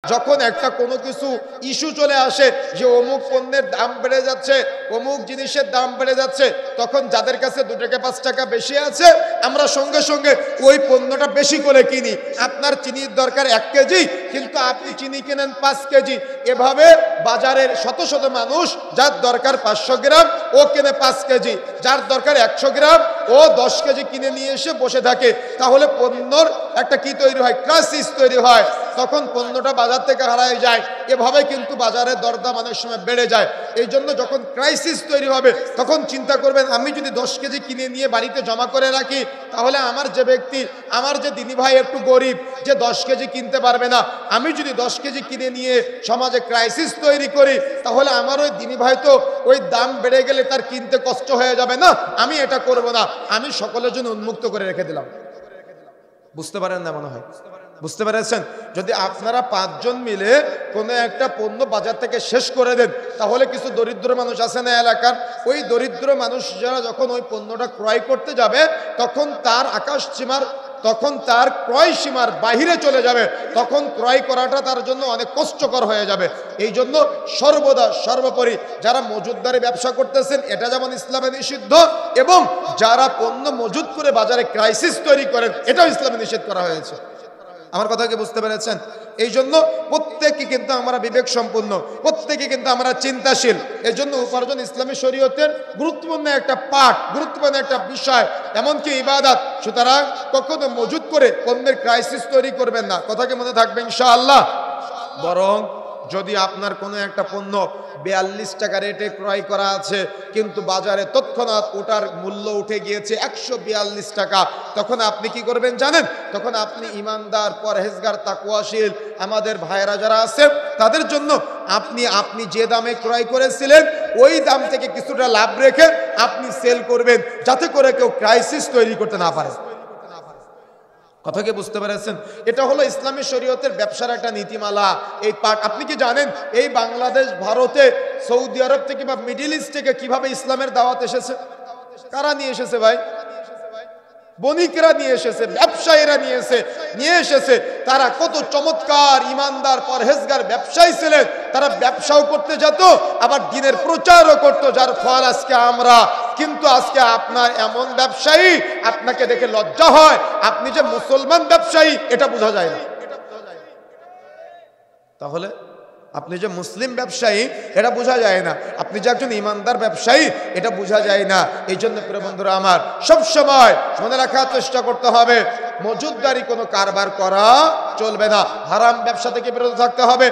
যখন একটা কোনো কিছু ইস্যু চলে আসে যে অমুক পণ্যের দাম বেড়ে যাচ্ছে, অমুক জিনিসের দাম বেড়ে যাচ্ছে, তখন যাদের কাছে 2 টাকা 5 টাকা বেশি আছে আমরা সঙ্গে সঙ্গে ওই পণ্যটা বেশি করে কিনি। আপনার চিনির দরকার 1 কেজি, কিন্তু আপনি চিনি কেনেন 5 কেজি। এভাবে বাজারের শত শত মানুষ যার দরকার 500 গ্রাম ও কেনে 5 কেজি, যার দরকার 100 গ্রাম ও 10 কেজি কিনে নিয়ে এসে বসে থাকে। তাহলে পণ্যর একটা কি তৈরি হয়? ক্রাইসিস তৈরি হয়। তখন পণ্যটা বাজার থেকে হারায় যায়। এভাবে কিন্তু বাজারের দরদাম অনেক সময় বেড়ে যায়। এই জন্য যখন ক্রাইসিস তৈরি হবে তখন চিন্তা করবেন, আমি যদি 10 কেজি কিনে নিয়ে বাড়িতে জমা করে রাখি, তাহলে আমার যে ব্যক্তি, আমার যে দিনী ভাই একটু গরিব, যে 10 কেজি কিনতে পারবে না, আমি যদি 10 কেজি কিনে নিয়ে সমাজে ক্রাইসিস তৈরি করি, তাহলে আমার ওই দিনী ভাই তো ওই দাম বেড়ে গেলে তার কিনতে কষ্ট হয়ে যাবে না। আমি এটা করব না, আমি সকলের জন্য উন্মুক্ত করে রেখে দিলাম। বুঝতে পারেন না মনে হয়? বুঝতে পেরেছেন? যদি আপনারা 5 জন মিলে কোনো একটা পণ্য বাজার থেকে শেষ করে দেন, তাহলে কিছু দরিদ্র মানুষ আছে না এলাকার, ওই দরিদ্র মানুষ যারা যখন ওই পণ্যটা ক্রয় করতে যাবে, তখন তার তখন তার ক্রয় সীমার বাহিরে চলে যাবে, তখন ক্রয় করাটা তার জন্য অনেক কষ্টকর হয়ে যাবে। এই জন্য সর্বদা সর্বোপরি যারা মজুতদারি ব্যবসা করতেছেন, এটা যেমন ইসলামে নিষিদ্ধ, এবং যারা পণ্য মজুত করে বাজারে ক্রাইসিস তৈরি করেন, এটাও ইসলামে নিষেধ করা হয়েছে। আমার কথা কি বুঝতে পেরেছেন? এই জন্য প্রত্যেকে কিন্তু আমরা বিবেক সম্পন্ন, প্রত্যেকে কিন্তু আমরা চিন্তাশীল। এই জন্য উপার্জন ইসলামী শরীয়তের গুরুত্বপূর্ণ একটা পাঠ, গুরুত্বপূর্ণ একটা বিষয়, এমনকি ইবাদত। সুতরাং কখনো মজুত করে পণ্যের ক্রাইসিস তৈরি করবেন না। কথা কি মনে থাকবে ইনশাআল্লাহ? বরং যদি আপনার কোনো একটা পণ্য 42 টাকা রেটে ক্রয় করা আছে, কিন্তু বাজারে তৎক্ষণাৎ ওটার মূল্য উঠে গিয়েছে 142 টাকা, তখন আপনি কি করবেন জানেন? তখন আপনি ইমানদার, পরহেজগার, তাকওয়াশীল আমাদের ভাইয়েরা যারা আছে, তাদের জন্য আপনি যে দামে ক্রয় করেছিলেন ওই দাম থেকে কিছুটা লাভ রেখে আপনি সেল করবেন, যাতে করে কেউ ক্রাইসিস তৈরি করতে না পারে। কথা কি বুঝতে পেরেছেন? এটা হলো ইসলামী শরীয়তের ব্যবসার একটা নীতিমালা। এই পাঠ আপনি কি জানেন? এই বাংলাদেশ, ভারতে, সৌদি আরব থেকে বা মিডল ইস্ট থেকে কিভাবে ইসলামের দাওয়াত এসেছে? কারা নিয়ে এসেছে ভাই? বণিকরা নিয়ে এসেছে, ব্যবসায়ীরা নিয়ে এসেছে। তারা কত চমৎকার, ইমানদার, পরহেজগার ব্যবসায়ী ছিলেন। তারা ব্যবসাও করতে যেত, আবার দিনের প্রচারও করতো, যার ফল আজকে আমরা। কিন্তু আজকে আপনার এমন ব্যবসায়ী, আপনাকে দেখে লজ্জা হয় আপনি যে মুসলমান ব্যবসায়ী, এটা বোঝা যায় না। তাহলে আপনি যে মুসলিম ব্যবসায়ী, এটা বোঝা যায় না। আপনি যে একজন ইমানদার ব্যবসায়ী, এটা বোঝা যায় না। এই জন্য প্রিয় বন্ধুরা আমার, সব সময় মনে রাখার চেষ্টা করতে হবে, মজুতদারি কোনো কারবার করা চলবে না। হারাম ব্যবসা থেকে বিরত থাকতে হবে।